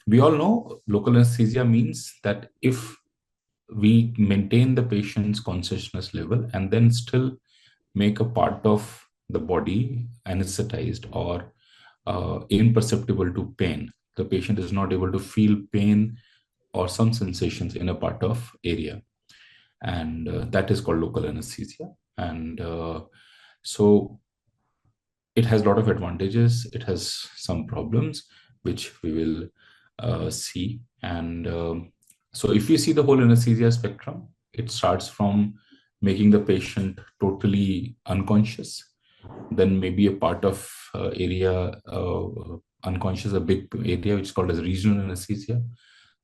We all know local anesthesia means that if we maintain the patient's consciousness level and then still make a part of the body anesthetized or imperceptible to pain, the patient is not able to feel pain or some sensations in a part of area, and that is called local anesthesia. And so it has a lot of advantages. It has some problems, which we will see. And so if you see the whole anesthesia spectrum, it starts from making the patient totally unconscious, then maybe a part of area unconscious, a big area which is called as regional anesthesia.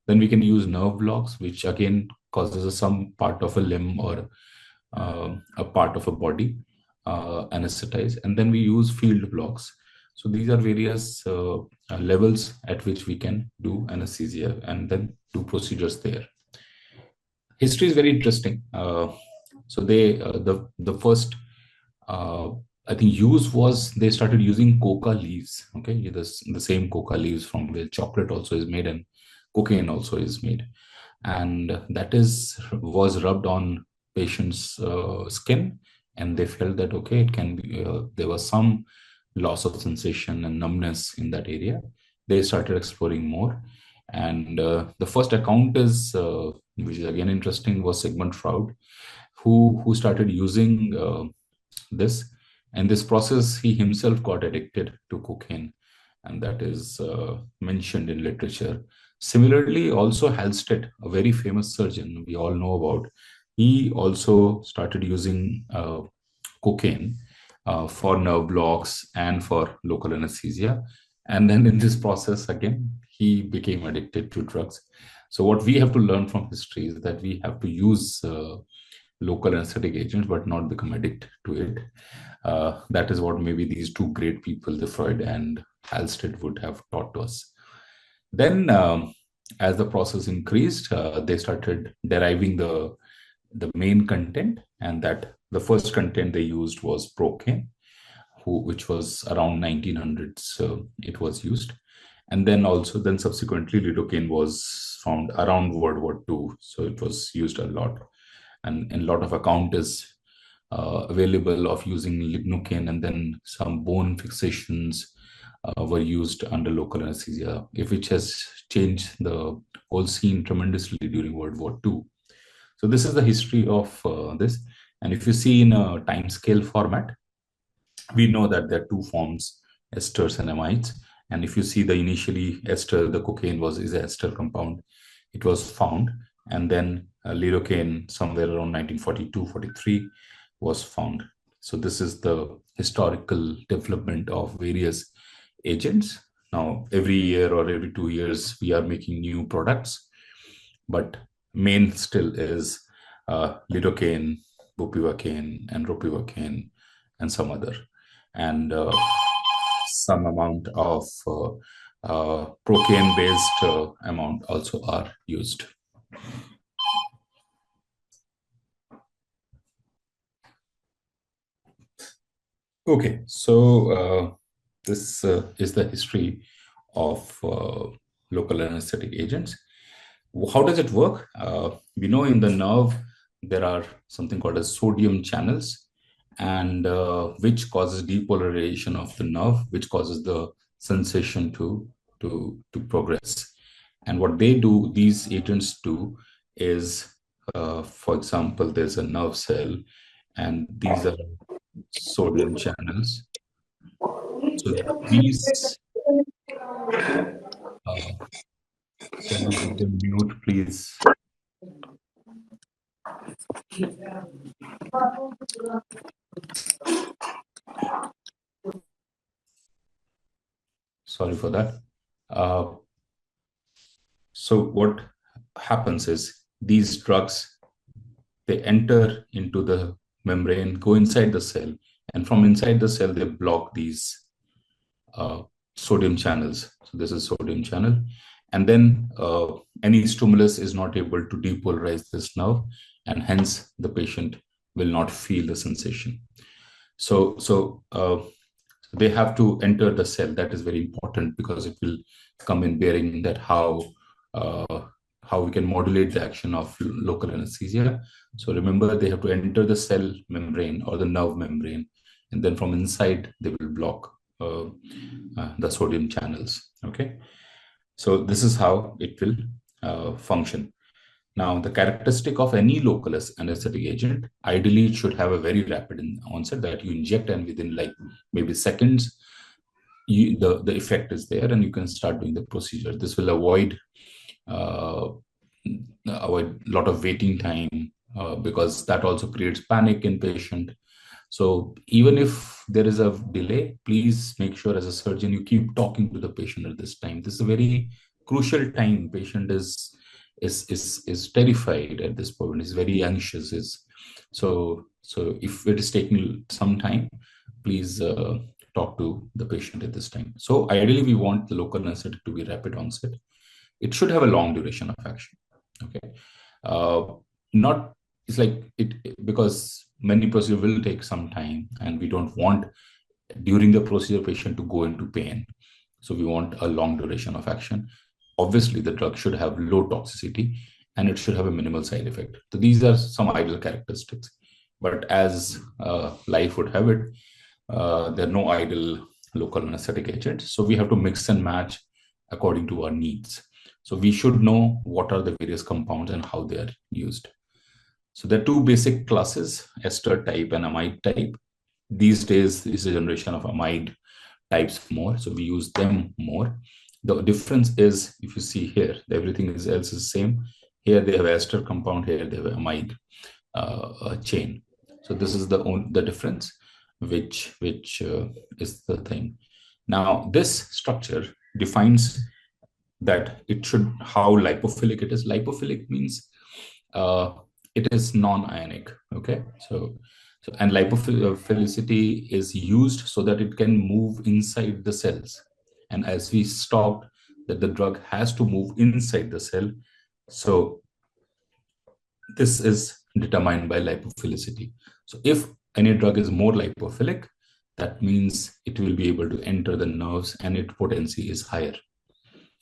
Then we can use nerve blocks, which again causes some part of a limb or a part of a body anesthetize. And then we use field blocks. So these are various levels at which we can do anesthesia and then do procedures there. History is very interesting. So the first I think use was they started using coca leaves. Okay, the same coca leaves from where chocolate also is made and cocaine also is made, and that was rubbed on patients' skin, and they felt that okay, it can be there was some loss of sensation and numbness in that area. They started exploring more, and the first account is which is again interesting, was Sigmund Freud, who started using this. And this process, he himself got addicted to cocaine, and that is mentioned in literature. Similarly, also Halsted, a very famous surgeon we all know about, he also started using cocaine for nerve blocks and for local anesthesia. And then in this process, again, he became addicted to drugs. So what we have to learn from history is that we have to use local anesthetic agents, but not become addicted to it. That is what maybe these two great people, the Freud and Halsted, would have taught to us. Then, as the process increased, they started deriving the main content, and that the first content they used was procaine, which was around 1900s. It was used, and then subsequently lidocaine was found around World War II, so it was used a lot, and a lot of account is available of using lignocaine, and then some bone fixations were used under local anesthesia, which has changed the whole scene tremendously during World War II. So this is the history of this. And if you see in a time scale format, we know that there are two forms, esters and amides. And if you see the initially ester, the cocaine is an ester compound. It was found, and then lidocaine somewhere around 1942-43 was found. So this is the historical development of various agents. Now, every year or every 2 years, we are making new products, but main still is Lidocaine, Bupivacaine, and Ropivacaine, and some other. And some amount of procaine-based amount also are used. Okay, so this is the history of local anesthetic agents. How does it work? We know in the nerve there are something called as sodium channels, and which causes depolarization of the nerve, which causes the sensation to progress. And what these agents do is, for example, there's a nerve cell, and these are sodium channels. So these, can you put them mute, please? Sorry for that. So what happens is these drugs, they enter into the membrane, go inside the cell, and from inside the cell, they block these sodium channels. So this is sodium channel. And then any stimulus is not able to depolarize this nerve, and hence the patient will not feel the sensation. So they have to enter the cell. That is very important because it will come in bearing that uh, how we can modulate the action of local anesthesia. So remember, they have to enter the cell membrane or the nerve membrane, and then from inside they will block the sodium channels. Okay, so this is how it will function. Now, the characteristic of any local anesthetic agent, ideally, it should have a very rapid onset that you inject, and within like maybe seconds, the effect is there, and you can start doing the procedure. This will uh, avoid a lot of waiting time because that also creates panic in patient. So even if there is a delay, please make sure as a surgeon you keep talking to the patient at this time. This is a very crucial time. Patient is terrified at this point. Is very anxious. Is so if it is taking some time, please talk to the patient at this time. So ideally, we want the local anesthetic to be rapid onset. It should have a long duration of action. Okay, not it's like because many procedures will take some time, and we don't want during the procedure patient to go into pain. So we want a long duration of action. Obviously, the drug should have low toxicity and it should have a minimal side effect. So these are some ideal characteristics. But as life would have it, there are no ideal local anesthetic agents. So we have to mix and match according to our needs. So we should know what are the various compounds and how they are used. So there are two basic classes, ester type and amide type. These days is a generation of amide types more, so we use them more. The difference is, if you see here, everything else is same. Here they have ester compound, here they have amide chain. So this is the difference, which is the thing. Now this structure defines that it should how lipophilic it is. Lipophilic means it is non-ionic. Okay, so and lipophilicity is used so that it can move inside the cells. And as we stopped, that the drug has to move inside the cell. So this is determined by lipophilicity. So if any drug is more lipophilic, that means it will be able to enter the nerves and its potency is higher.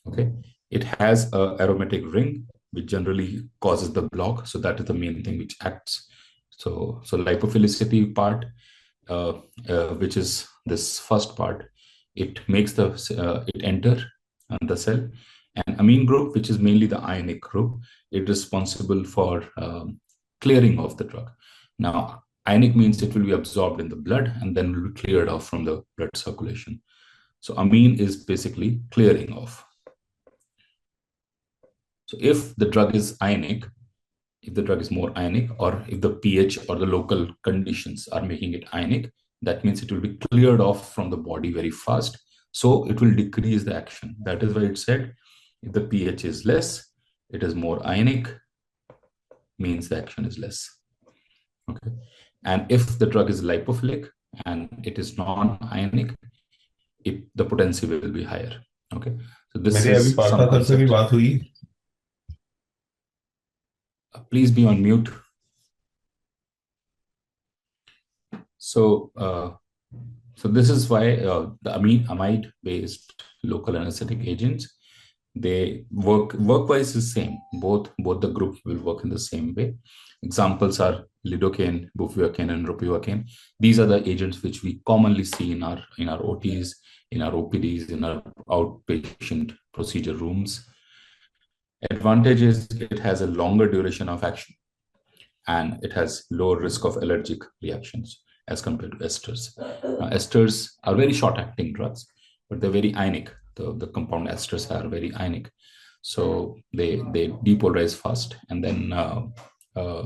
Okay, it has a aromatic ring which generally causes the block. So that is the main thing which acts. So lipophilicity part, which is this first part, it makes it enter the cell. And amine group, which is mainly the ionic group, it is responsible for clearing of the drug. Now, ionic means it will be absorbed in the blood and then will be cleared off from the blood circulation. So amine is basically clearing off. So if the drug is ionic, if the drug is more ionic, or if the pH or the local conditions are making it ionic, that means it will be cleared off from the body very fast. So it will decrease the action. That is why it said if the pH is less, it is more ionic, means the action is less. Okay. And if the drug is lipophilic and it is non-ionic, the potency will be higher. Okay. So this is some concept. Please be on mute. So this is why the amide-based local anesthetic agents, they work-wise is same. Both the groups will work in the same way. Examples are Lidocaine, Bupivacaine, and Ropivacaine. These are the agents which we commonly see in our OTs, in our OPDs, in our outpatient procedure rooms. Advantage is it has a longer duration of action and it has lower risk of allergic reactions as compared to esters. Esters are very short-acting drugs, but they're very ionic. The compound esters are very ionic. So they depolarize fast and then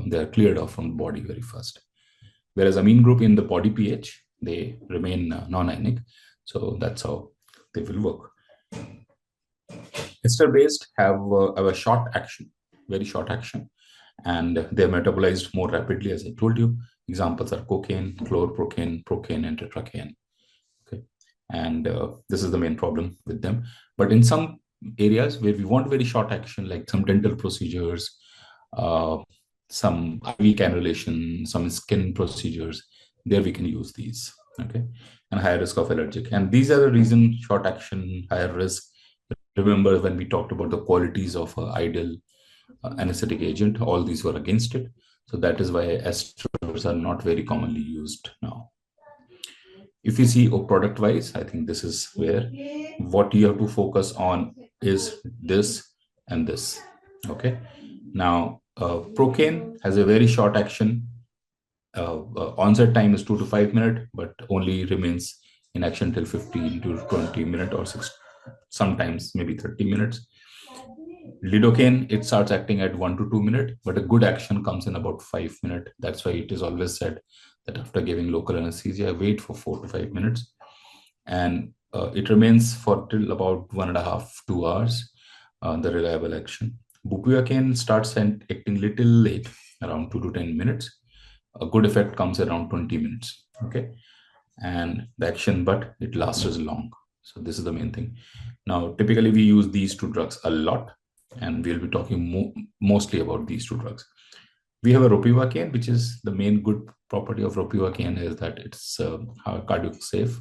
they're cleared off from the body very fast. Whereas amine group in the body pH, they remain non-ionic. So that's how they will work. Ester-based have a short action, very short action, and they're metabolized more rapidly, as I told you. Examples are cocaine, chlorprocaine, procaine, and tetracaine. Okay, and this is the main problem with them. But in some areas where we want very short action, like some dental procedures, some IV cannulation, some skin procedures, there we can use these. okay, and higher risk of allergic. And these are the reason: short action, higher risk. Remember when we talked about the qualities of ideal anesthetic agent, all these were against it. So that is why esters are not very commonly used now. If you see product wise, I think this is where what you have to focus on is this and this. Okay. Now, Procaine has a very short action. Onset time is 2 to 5 minutes, but only remains in action till 15 to 20 minutes or sometimes maybe 30 minutes. Lidocaine, it starts acting at 1 to 2 minutes, but a good action comes in about 5 minutes. That's why it is always said that after giving local anesthesia, wait for 4 to 5 minutes. And it remains for till about 1.5 to 2 hours, the reliable action. Bupivacaine starts acting little late, around 2 to 10 minutes. A good effect comes around 20 minutes. Okay. And the action, but it lasts as long. So this is the main thing. Now, typically we use these two drugs a lot, and we'll be talking mostly about these two drugs. We have a Ropivacaine, which is the main good property of Ropivacaine is that it's cardiac safe.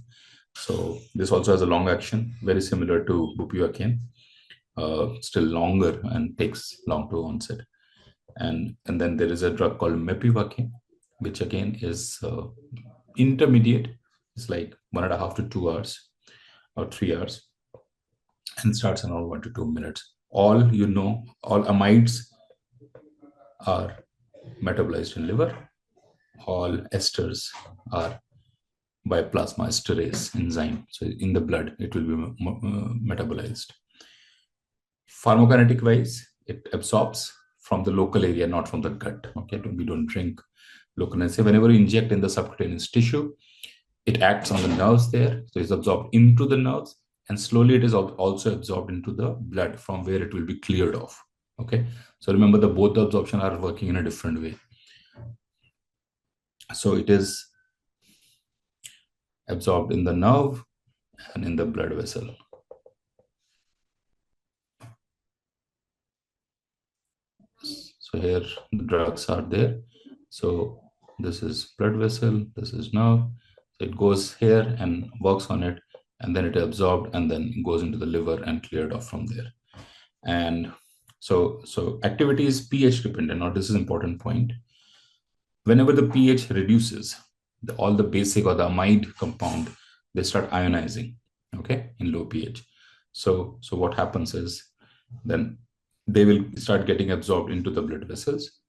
So this also has a long action, very similar to Bupivacaine, still longer and takes long to onset. And then there is a drug called Mepivacaine, which again is intermediate. It's like 1.5 to 2 hours or 3 hours, and starts around 1 to 2 minutes. All amides are metabolized in liver. All esters are by plasma esterase enzyme. So in the blood, it will be metabolized. Pharmacokinetic wise, it absorbs from the local area, not from the gut. Okay, we don't drink local anesthesia. Whenever you inject in the subcutaneous tissue, it acts on the nerves there. So it's absorbed into the nerves, and slowly it is also absorbed into the blood from where it will be cleared off. Okay, so remember both the absorption are working in a different way. So it is absorbed in the nerve and in the blood vessel. So here the drugs are there. So this is blood vessel, this is nerve. So it goes here and works on it, and then it is absorbed and then goes into the liver and cleared off from there. And so activity is pH dependent. Now this is an important point. Whenever the pH reduces, all the basic or the amide compound, they start ionizing, okay, in low pH. So what happens is then they will start getting absorbed into the blood vessels,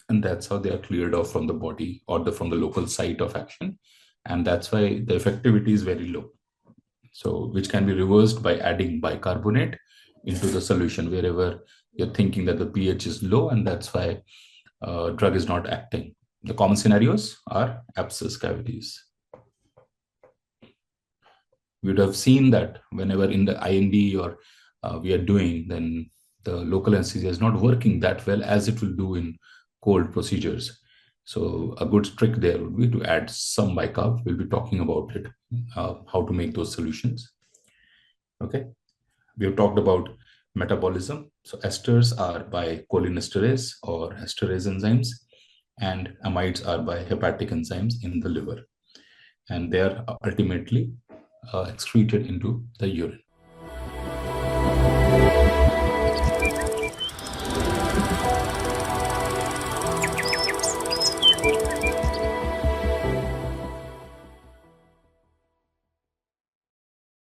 and that's how they are cleared off from the body or from the local site of action. And that's why the effectivity is very low. So which can be reversed by adding bicarbonate into the solution wherever you're thinking that the pH is low, and that's why drug is not acting. The common scenarios are abscess cavities. We would have seen that whenever in the IND or we are doing, then the local anesthesia is not working that well as it will do in cold procedures. So a good trick there would be to add some bicarb. We'll be talking about it, how to make those solutions. Okay. We have talked about metabolism. So esters are by cholinesterase or esterase enzymes, and amides are by hepatic enzymes in the liver. And they are ultimately excreted into the urine.